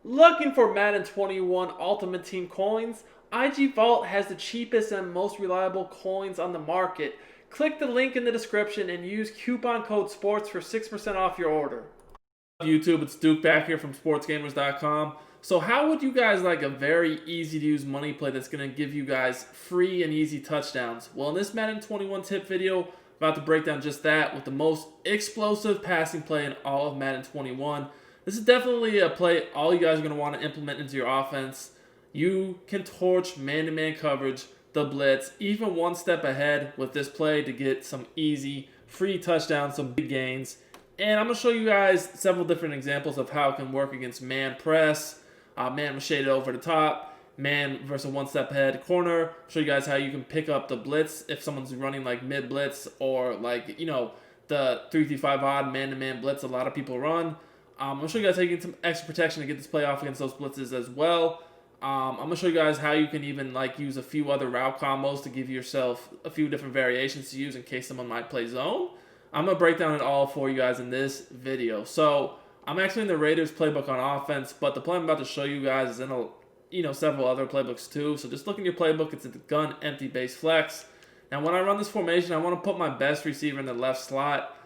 Looking for Madden 21 Ultimate Team coins? IG Vault has the cheapest and most reliable coins on the market. Click the link in the description and use coupon code SPORTS for 6% off your order. YouTube, it's Duke back here from sportsgamers.com. So how would you guys like a very easy to use money play that's going to give you guys free and easy touchdowns? Well, in this Madden 21 tip video, I'm about to break down just that with the most explosive passing play in all of Madden 21. This is definitely a play all you guys are going to want to implement into your offense. You can torch man-to-man coverage, the blitz, even one step ahead with this play to get some easy, free touchdowns, some big gains. And I'm going to show you guys several different examples of how it can work against man press, man shaded over the top, man versus one step ahead corner. Show you guys how you can pick up the blitz if someone's running like mid blitz or like, you know, the 3-5 odd man-to-man blitz a lot of people run. I'm going to show you guys how you get some extra protection to get this play off against those blitzes as well. I'm going to show you guys how you can even like use a few other route combos to give yourself a few different variations to use in case someone might play zone. I'm going to break down it all for you guys in this video. So I'm actually in the Raiders playbook on offense, but the play I'm about to show you guys is in several other playbooks too. So just look in your playbook. It's a gun empty base flex. Now when I run this formation, I want to put my best receiver in the left slot.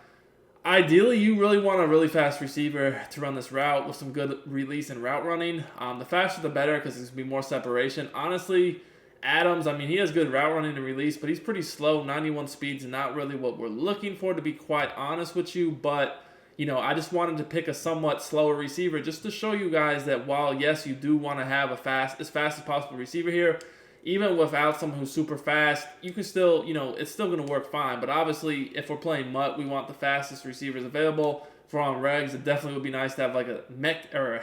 Ideally, you really want a really fast receiver to run this route with some good release and route running. The faster the better because there's going to be more separation. Honestly, Adams, I mean, he has good route running and release, but he's pretty slow. 91 speeds, not really what we're looking for, to be quite honest with you. But, you know, I just wanted to pick a somewhat slower receiver just to show you guys that while, yes, you do want to have a as fast as possible receiver here, even without someone who's super fast, you can still, you know, it's still going to work fine. But obviously, if we're playing MUT, we want the fastest receivers available. For on regs, it definitely would be nice to have like a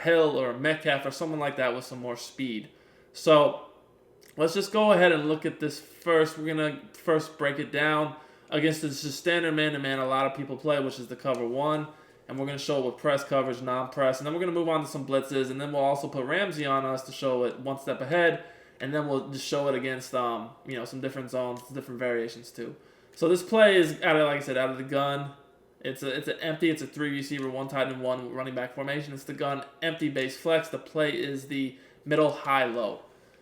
Hill or a Metcalf or someone like that with some more speed. So let's just go ahead and look at this first. We're going to first break it down against this standard man-to-man a lot of people play, which is the cover one. And we're going to show it with press coverage, non-press. And then we're going to move on to some blitzes. And then we'll also put Ramsey on us to show it one step ahead. And then we'll just show it against, some different zones, different variations too. So this play is out of, like I said, out of the gun. It's an empty. It's a 3 receiver, 1 tight end, 1 running back formation. It's the gun empty base flex. The play is the middle high low.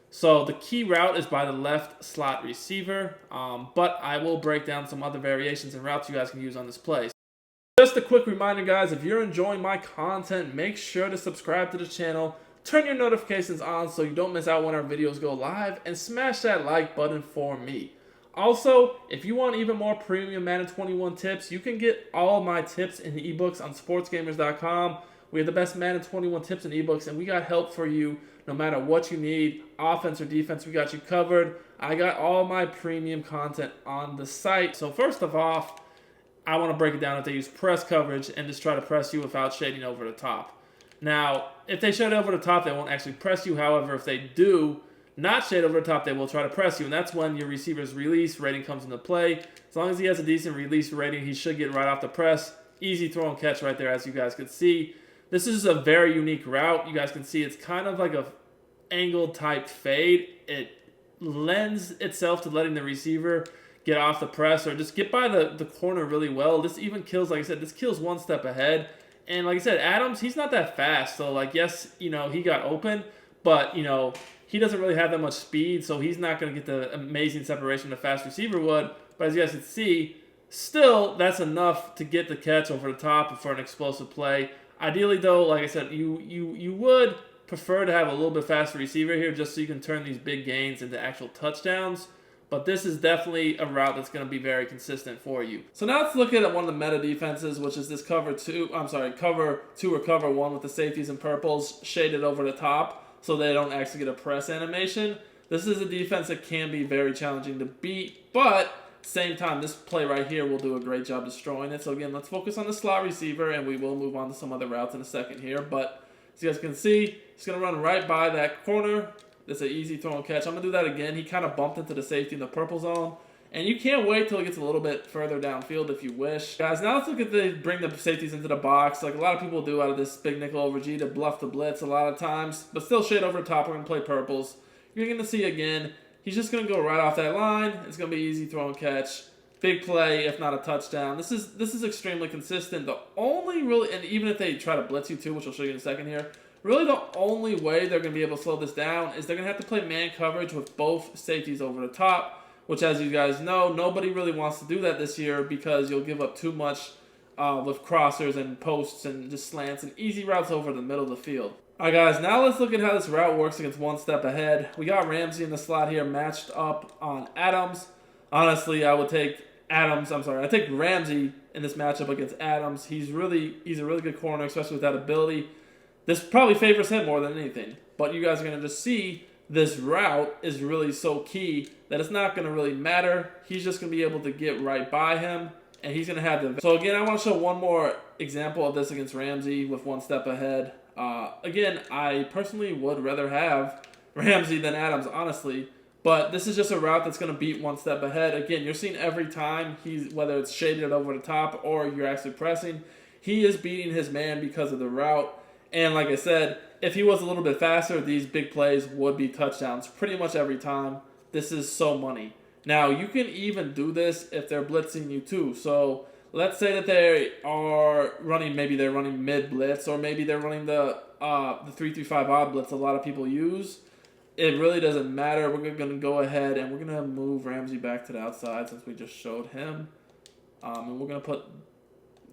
So the key route is by the left slot receiver. But I will break down some other variations and routes you guys can use on this play. Just a quick reminder, guys, if you're enjoying my content, make sure to subscribe to the channel. Turn your notifications on so you don't miss out when our videos go live, and smash that like button for me. Also, if you want even more premium Madden 21 tips, you can get all my tips in the ebooks on sportsgamers.com. We have the best Madden 21 tips and ebooks, and we got help for you no matter what you need. Offense or defense, we got you covered. I got all my premium content on the site. So first of all, I want to break it down if they use press coverage and just try to press you without shading over the top. Now, if they shade over the top, they won't actually press you. However, if they do not shade over the top, they will try to press you. And that's when your receiver's release rating comes into play. As long as he has a decent release rating, he should get right off the press. Easy throw and catch right there, as you guys can see. This is a very unique route. You guys can see it's kind of like a angled type fade. It lends itself to letting the receiver get off the press or just get by the corner really well. This even kills, like I said, this kills one step ahead. And like I said, Adams, he's not that fast. So, like, yes, you know, he got open, but, you know, he doesn't really have that much speed, so he's not going to get the amazing separation a fast receiver would. But as you guys can see, still, that's enough to get the catch over the top for an explosive play. Ideally, though, like I said, you would prefer to have a little bit faster receiver here just so you can turn these big gains into actual touchdowns. But this is definitely a route that's going to be very consistent for you. So now let's look at one of the meta defenses, which is this cover 2 or cover 1 with the safeties and purples shaded over the top so they don't actually get a press animation. This is a defense that can be very challenging to beat, but at the same time, this play right here will do a great job destroying it. So again, let's focus on the slot receiver, and we will move on to some other routes in a second here. But as you guys can see, it's going to run right by that corner. It's an easy throw and catch. I'm going to do that again. He kind of bumped into the safety in the purple zone. And you can't wait till it gets a little bit further downfield if you wish. Guys, now let's look at bring the safeties into the box. Like a lot of people do out of this big nickel over G to bluff the blitz a lot of times. But still shade over the top. We're going to play purples. You're going to see again, he's just going to go right off that line. It's going to be easy throw and catch. Big play, if not a touchdown. This is extremely consistent. The only really, and even if they try to blitz you too, which I'll show you in a second here, Really, the only way they're going to be able to slow this down is they're going to have to play man coverage with both safeties over the top, which, as you guys know, nobody really wants to do that this year because you'll give up too much with crossers and posts and just slants and easy routes over the middle of the field. Alright guys, now let's look at how this route works against one step ahead. We got Ramsey in the slot here matched up on Adams. Honestly, I take Ramsey in this matchup against Adams. He's a really good corner, especially with that ability. This probably favors him more than anything. But you guys are going to just see this route is really so key that it's not going to really matter. He's just going to be able to get right by him, and he's going to have the... So again, I want to show one more example of this against Ramsey with one step ahead. Again, I personally would rather have Ramsey than Adams, honestly. But this is just a route that's going to beat one step ahead. Again, you're seeing every time, whether it's shaded over the top or you're actually pressing, he is beating his man because of the route. And like I said, if he was a little bit faster, these big plays would be touchdowns pretty much every time. This is so money. Now, you can even do this if they're blitzing you too. So let's say that they are running, maybe they're running mid blitz, or maybe they're running the 3-5 odd blitz a lot of people use. It really doesn't matter. We're going to go ahead and we're going to move Ramsey back to the outside since we just showed him. And we're going to put,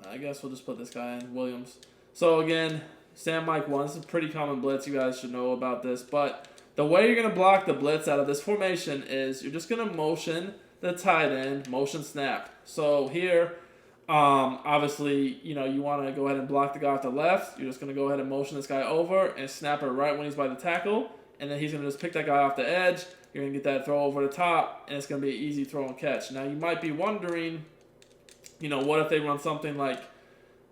I guess we'll just put this guy in, Williams. So again, Sam Mike 1. This is a pretty common blitz. You guys should know about this. But the way you're going to block the blitz out of this formation is you're just going to motion the tight end, motion snap. So here, obviously, you want to go ahead and block the guy off the left. You're just going to go ahead and motion this guy over and snap it right when he's by the tackle. And then he's going to just pick that guy off the edge. You're going to get that throw over the top, and it's going to be an easy throw and catch. Now, you might be wondering, what if they run something like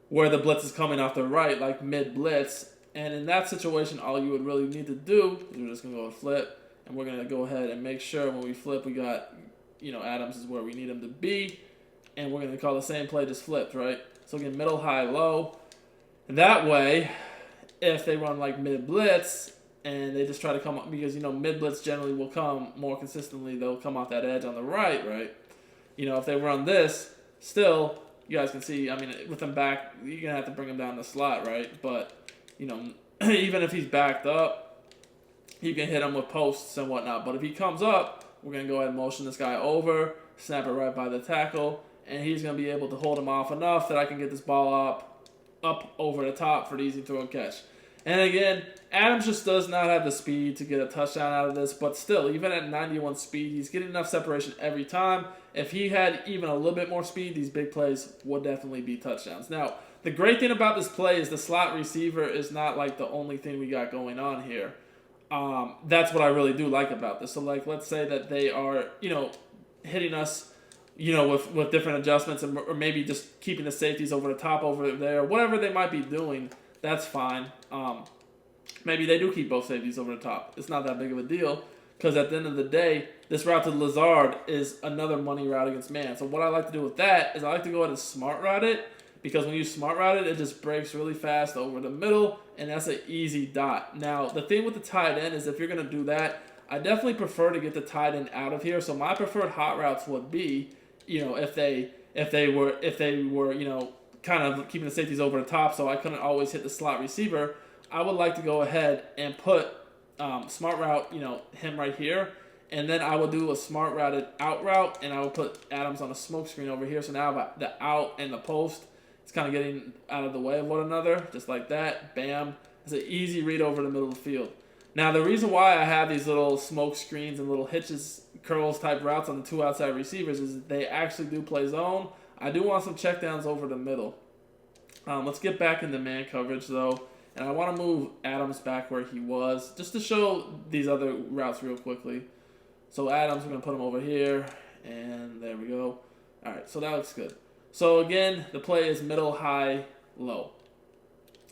where the blitz is coming off the right, like mid-blitz. And in that situation, all you would really need to do is we're just going to go and flip. And we're going to go ahead and make sure when we flip, we got, Adams is where we need him to be. And we're going to call the same play just flipped, right? So again, middle, high, low. And that way, if they run like mid-blitz, and they just try to come up, because, mid-blitz generally will come more consistently. They'll come off that edge on the right? If they run this, still, you guys can see, with them back, you're going to have to bring him down the slot, right? But, even if he's backed up, you can hit him with posts and whatnot. But if he comes up, we're going to go ahead and motion this guy over, snap it right by the tackle, and he's going to be able to hold him off enough that I can get this ball up over the top for the easy throw and catch. And again, Adams just does not have the speed to get a touchdown out of this, but still, even at 91 speed, he's getting enough separation every time. If he had even a little bit more speed, these big plays would definitely be touchdowns. Now, the great thing about this play is the slot receiver is not like the only thing we got going on here. That's what I really do like about this. So, let's say that they are, hitting us, with different adjustments, or maybe just keeping the safeties over the top over there, whatever they might be doing. That's fine. Maybe they do keep both safeties over the top. It's not that big of a deal because at the end of the day, this route to Lazard is another money route against man. So what I like to do with that is I like to go ahead and smart route it, because when you smart route it, it just breaks really fast over the middle, and that's an easy dot. Now, the thing with the tight end is if you're going to do that, I definitely prefer to get the tight end out of here. So my preferred hot routes would be, if they were kind of keeping the safeties over the top, so I couldn't always hit the slot receiver, I would like to go ahead and put smart route, him right here, and then I will do a smart routed out route, and I will put Adams on a smoke screen over here. So now the out and the post, it's kind of getting out of the way of one another, just like that. Bam. It's an easy read over the middle of the field. Now, the reason why I have these little smoke screens and little hitches, curls type routes on the two outside receivers is that they actually do play zone. I do want some checkdowns over the middle. Let's get back into man coverage, though. And I want to move Adams back where he was, just to show these other routes real quickly. So Adams, we're going to put him over here. And there we go. All right, so that looks good. So again, the play is middle, high, low.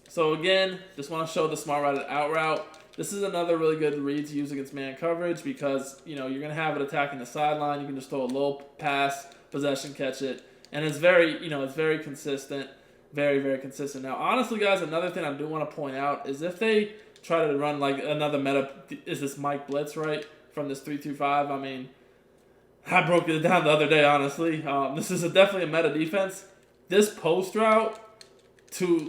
So again, just want to show the smart routed out route. This is another really good read to use against man coverage because, you're going to have it attacking the sideline. You can just throw a low pass, possession, catch it. And it's very, it's very consistent. Very, very consistent. Now, honestly, guys, another thing I do want to point out is if they try to run like another meta, is this Mike Blitz, right, from this 3-2-5. I broke it down the other day, honestly. This is definitely a meta defense. This post route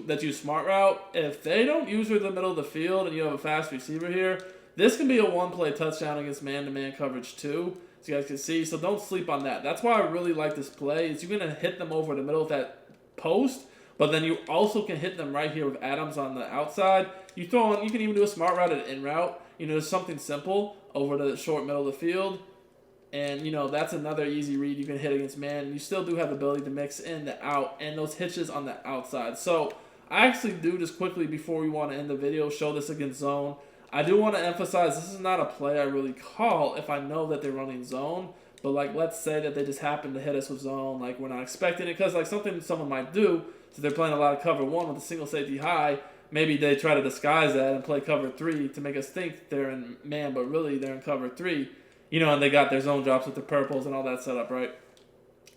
that use smart route, if they don't use her in the middle of the field and you have a fast receiver here, this can be a one-play touchdown against man-to-man coverage too, as you guys can see. So don't sleep on that. That's why I really like this play. Is you're going to hit them over the middle of that post, but then you also can hit them right here with Adams on the outside. You can even do a smart route and in route. Just something simple over the short middle of the field. And, that's another easy read you can hit against man. You still do have the ability to mix in the out and those hitches on the outside. So I actually do just quickly before we want to end the video, show this against zone. I do want to emphasize this is not a play I really call if I know that they're running zone. But, let's say that they just happen to hit us with zone. We're not expecting it because, something someone might do, so they're playing a lot of cover one with a single safety high, maybe they try to disguise that and play cover three to make us think they're in man, but really they're in cover three. And they got their zone drops with the purples and all that setup, right?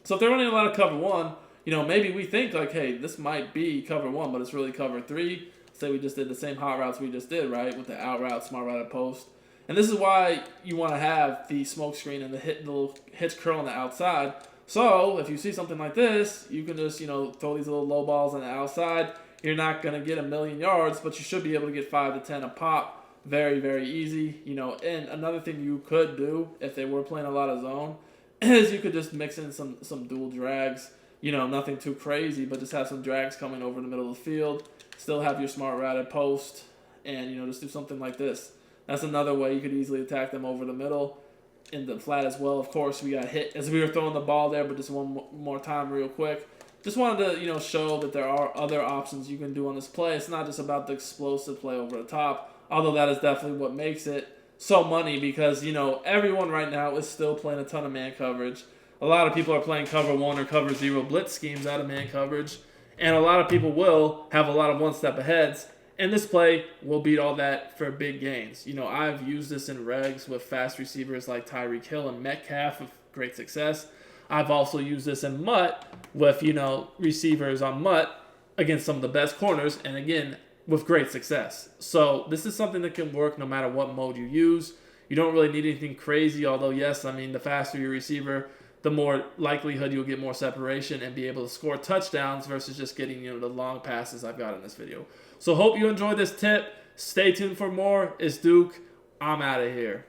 So if they're running a lot of cover one, maybe we think hey, this might be cover one, but it's really cover three. Say we just did the same hot routes we just did, right? With the out route, smart route, post. And this is why you want to have the smoke screen and the little hitch curl on the outside. So if you see something like this, you can just, throw these little low balls on the outside. You're not going to get 1,000,000 yards, but you should be able to get 5 to 10 a pop. Very, very easy. And another thing you could do if they were playing a lot of zone is you could just mix in some dual drags. Nothing too crazy, but just have some drags coming over the middle of the field. Still have your smart route at post, and, just do something like this. That's another way you could easily attack them over the middle. In the flat as well, of course, we got hit as we were throwing the ball there, but just one more time real quick. Just wanted to, show that there are other options you can do on this play. It's not just about the explosive play over the top, although that is definitely what makes it so money because, everyone right now is still playing a ton of man coverage. A lot of people are playing cover one or cover zero blitz schemes out of man coverage, and a lot of people will have a lot of one-step aheads. And this play will beat all that for big gains. I've used this in regs with fast receivers like Tyreek Hill and Metcalf with great success. I've also used this in Mutt with, receivers on Mutt against some of the best corners, and again, with great success. So this is something that can work no matter what mode you use. You don't really need anything crazy, although, yes, the faster your receiver, the more likelihood you'll get more separation and be able to score touchdowns versus just getting, the long passes I've got in this video. So hope you enjoyed this tip. Stay tuned for more. It's Duke. I'm out of here.